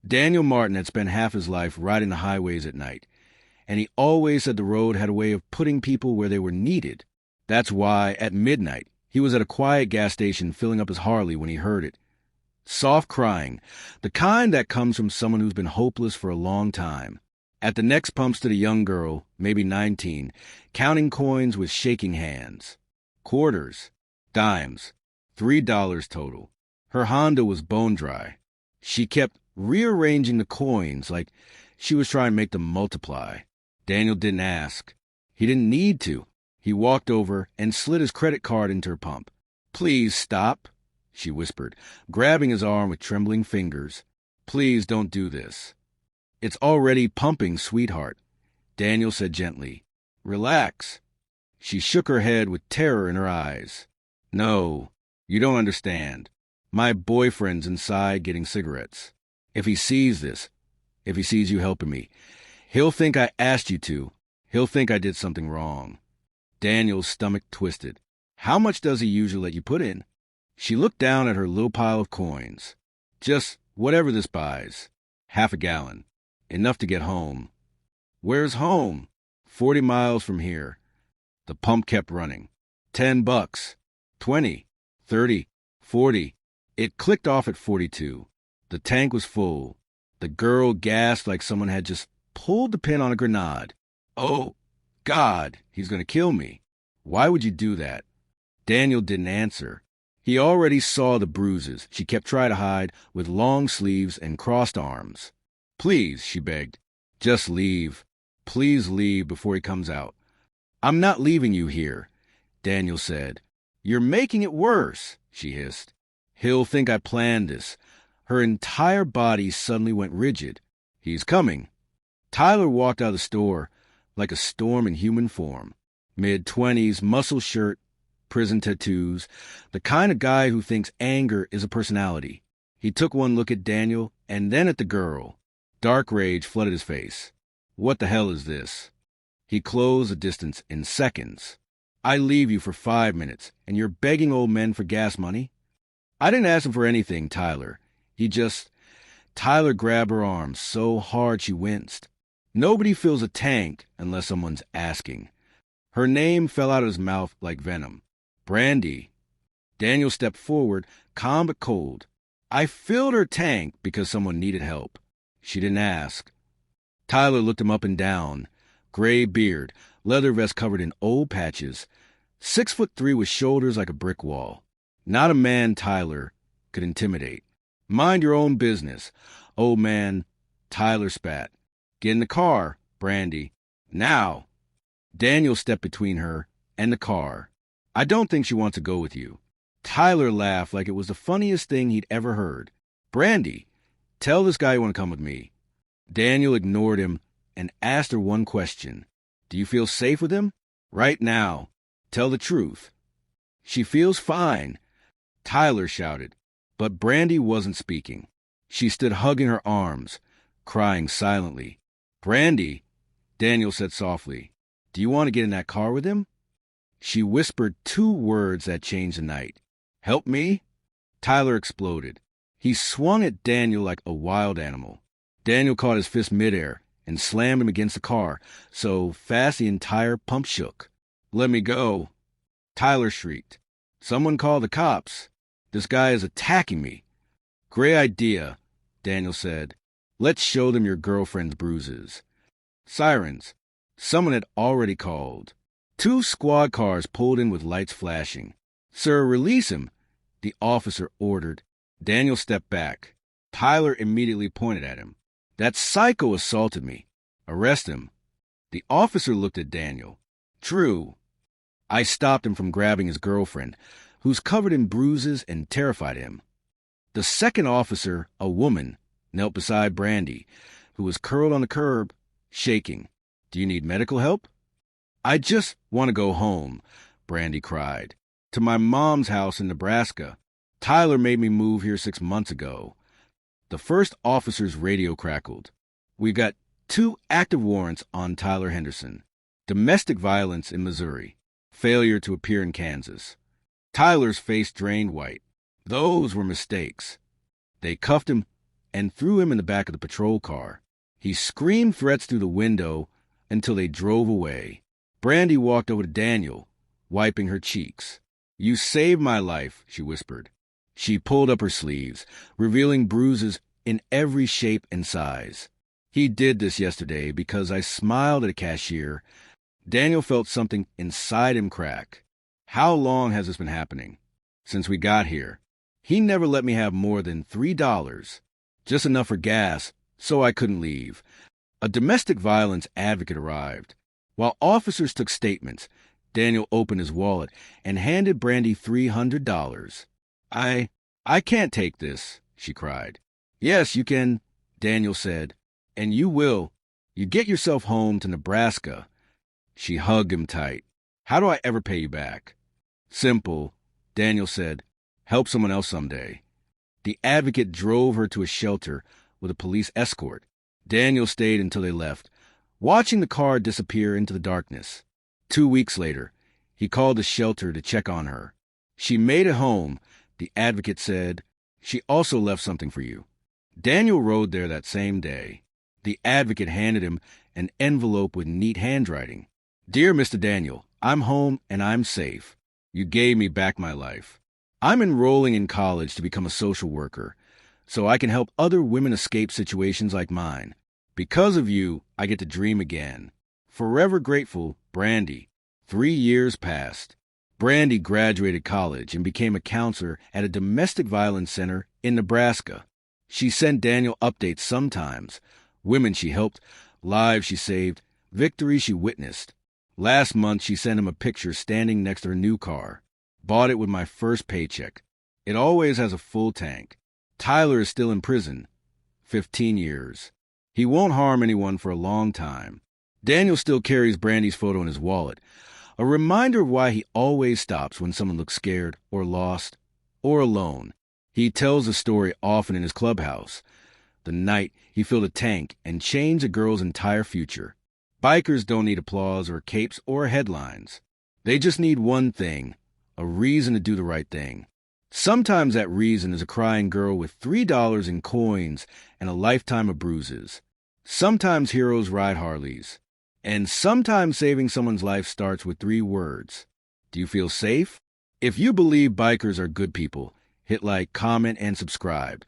Daniel Martin had spent half his life riding the highways at night, and he always said the road had a way of putting people where they were needed. That's why, at midnight, he was at a quiet gas station filling up his Harley when he heard it. Soft crying, the kind that comes from someone who's been hopeless for a long time. At the next pump stood a young girl, maybe 19, counting coins with shaking hands. Quarters, dimes, $3 total. Her Honda was bone dry. She kept rearranging the coins like she was trying to make them multiply. Daniel didn't ask. He didn't need to. He walked over and slid his credit card into her pump. "Please stop," she whispered, grabbing his arm with trembling fingers. "Please don't do this." "It's already pumping, sweetheart," Daniel said gently. "Relax." She shook her head with terror in her eyes. "No, you don't understand. My boyfriend's inside getting cigarettes. If he sees this, if he sees you helping me, he'll think I asked you to. He'll think I did something wrong." Daniel's stomach twisted. "How much does he usually let you put in?" She looked down at her little pile of coins. "Just whatever this buys. Half a gallon. Enough to get home." "Where's home?" 40 miles from here." The pump kept running. $10. 20. 30. 40. It clicked off at 42. The tank was full. The girl gasped like someone had just pulled the pin on a grenade. "Oh, God, he's going to kill me. Why would you do that?" Daniel didn't answer. He already saw the bruises she kept trying to hide with long sleeves and crossed arms. "Please," she begged, "just leave. Please leave before he comes out." "I'm not leaving you here," Daniel said. "You're making it worse," she hissed. "He'll think I planned this." Her entire body suddenly went rigid. "He's coming." Tyler walked out of the store like a storm in human form. Mid-20s, muscle shirt, prison tattoos, the kind of guy who thinks anger is a personality. He took one look at Daniel and then at the girl. Dark rage flooded his face. "What the hell is this?" He closed the distance in seconds. "I leave you for 5 minutes, and you're begging old men for gas money?" "I didn't ask him for anything, Tyler. He just—" Tyler grabbed her arm so hard she winced. Nobody fills a tank unless someone's asking. Her name fell out of his mouth like venom. "Brandy." Daniel stepped forward, calm but cold. "I filled her tank because someone needed help. She didn't ask." Tyler looked him up and down. Gray beard, leather vest covered in old patches, 6'3" with shoulders like a brick wall. Not a man Tyler could intimidate. "Mind your own business, old man." Tyler spat. "Get in the car, Brandy. Now." Daniel stepped between her and the car. "I don't think she wants to go with you." Tyler laughed like it was the funniest thing he'd ever heard. "Brandy, tell this guy you want to come with me." Daniel ignored him and asked her one question. "Do you feel safe with him? Right now. Tell the truth." "She feels fine," Tyler shouted. But Brandy wasn't speaking. She stood hugging her arms, crying silently. "Brandy," Daniel said softly, "do you want to get in that car with him?" She whispered 2 words that changed the night. "Help me?" Tyler exploded. He swung at Daniel like a wild animal. Daniel caught his fist midair and slammed him against the car so fast the entire pump shook. "Let me go," Tyler shrieked. "Someone call the cops. This guy is attacking me." "Great idea," Daniel said. "Let's show them your girlfriend's bruises." Sirens. Someone had already called. 2 squad cars pulled in with lights flashing. "Sir, release him," the officer ordered. Daniel stepped back. Tyler immediately pointed at him. "That psycho assaulted me. Arrest him." The officer looked at Daniel. "True." I stopped him from grabbing his girlfriend, who's covered in bruises and terrified him. The second officer, a woman, knelt beside Brandy, who was curled on the curb, shaking. "Do you need medical help?" "I just want to go home," Brandy cried. "To my mom's house in Nebraska. Tyler made me move here 6 months ago." The first officer's radio crackled. "We've got 2 active warrants on Tyler Henderson. Domestic violence in Missouri. Failure to appear in Kansas." Tyler's face drained white. "Those were mistakes." They cuffed him and threw him in the back of the patrol car. He screamed threats through the window until they drove away. Brandy walked over to Daniel, wiping her cheeks. "You saved my life," she whispered. She pulled up her sleeves, revealing bruises in every shape and size. "He did this yesterday because I smiled at a cashier." Daniel felt something inside him crack. "How long has this been happening?" "Since we got here. He never let me have more than $3, just enough for gas, so I couldn't leave." A domestic violence advocate arrived. While officers took statements, Daniel opened his wallet and handed Brandy $300. I can't take this," she cried. "Yes, you can," Daniel said. "And you will. You get yourself home to Nebraska." She hugged him tight. "How do I ever pay you back?" "Simple," Daniel said. "Help someone else someday." The advocate drove her to a shelter with a police escort. Daniel stayed until they left, watching the car disappear into the darkness. 2 weeks later, he called the shelter to check on her. "She made it home," the advocate said. "She also left something for you." Daniel rode there that same day. The advocate handed him an envelope with neat handwriting. "Dear Mr. Daniel, I'm home and I'm safe. You gave me back my life. I'm enrolling in college to become a social worker, so I can help other women escape situations like mine. Because of you, I get to dream again. Forever grateful, Brandy." 3 years passed. Brandy graduated college and became a counselor at a domestic violence center in Nebraska. She sent Daniel updates sometimes: women she helped, lives she saved, victories she witnessed. Last month, she sent him a picture standing next to her new car. "Bought it with my first paycheck. It always has a full tank. Tyler is still in prison. 15 years. He won't harm anyone for a long time." Daniel still carries Brandy's photo in his wallet, a reminder of why he always stops when someone looks scared or lost or alone. He tells the story often in his clubhouse, the night he filled a tank and changed a girl's entire future. Bikers don't need applause or capes or headlines. They just need one thing: a reason to do the right thing. Sometimes that reason is a crying girl with $3 in coins and a lifetime of bruises. Sometimes heroes ride Harleys. And sometimes saving someone's life starts with 3 words. Do you feel safe? If you believe bikers are good people, hit like, comment, and subscribe.